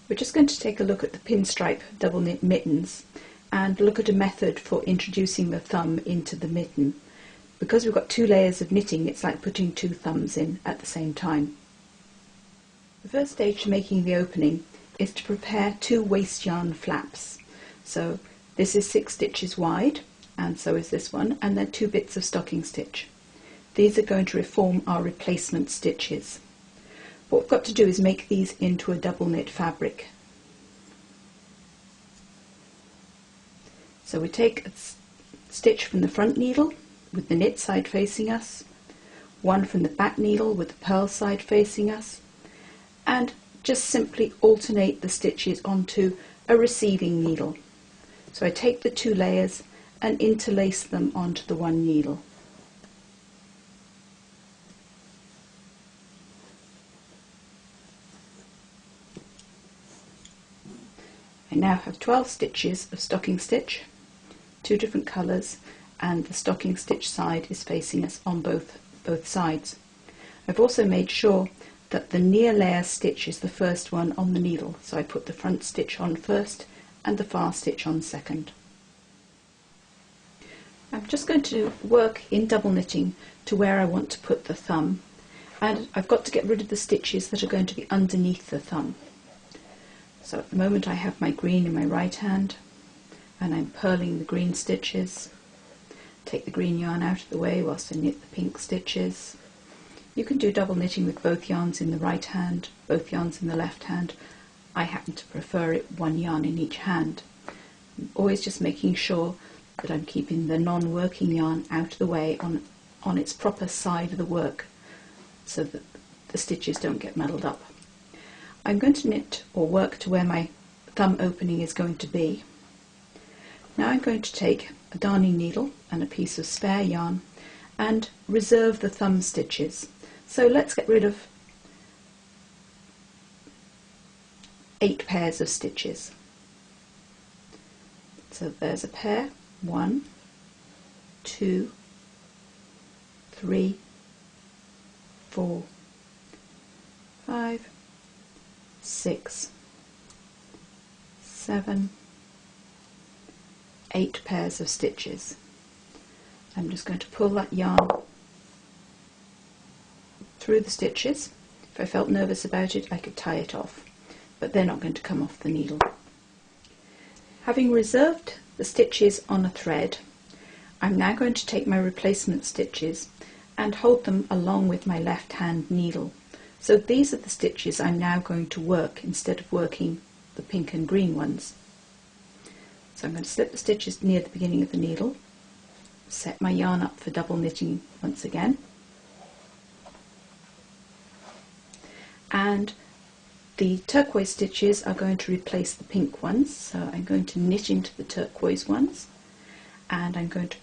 We're just going to take a look at the Pinstripe double knit mittens and look at a method for introducing the thumb into the mitten. Because we've got two layers of knitting, it's like putting two thumbs in at the same time. The first stage to making the opening is to prepare two waste yarn flaps. So this is 6 stitches wide, and so is this one, and then 2 bits of stocking stitch. These are going to form our replacement stitches. What we've got to do is make these into a double knit fabric. So we take a stitch from the front needle with the knit side facing us, one from the back needle with the purl side facing us, and just simply alternate the stitches onto a receiving needle. So I take the 2 layers and interlace them onto the one needle. I now have 12 stitches of stocking stitch, 2 different colours, and the stocking stitch side is facing us on both sides. I've also made sure that the near layer stitch is the first one on the needle, so I put the front stitch on first and the far stitch on second. I'm just going to work in double knitting to where I want to put the thumb, and I've got to get rid of the stitches that are going to be underneath the thumb. So at the moment I have my green in my right hand and I'm purling the green stitches. Take the green yarn out of the way whilst I knit the pink stitches. You can do double knitting with both yarns in the right hand, both yarns in the left hand. I happen to prefer it one yarn in each hand. I'm always just making sure that I'm keeping the non-working yarn out of the way on its proper side of the work so that the stitches don't get muddled up. I'm going to knit or work to where my thumb opening is going to be. Now I'm going to take a darning needle and a piece of spare yarn and reserve the thumb stitches. So let's get rid of 8 pairs of stitches. So there's a pair, 1, 2, 3, 4, 5, 6, 7, 8 pairs of stitches. I'm just going to pull that yarn through the stitches. If I felt nervous about it, I could tie it off, but they're not going to come off the needle. Having reserved the stitches on a thread, I'm now going to take my replacement stitches and hold them along with my left hand needle. So these are the stitches I'm now going to work instead of working the pink and green ones. So I'm going to slip the stitches near the beginning of the needle, set my yarn up for double knitting once again, and the turquoise stitches are going to replace the pink ones, so I'm going to knit into the turquoise ones and I'm going to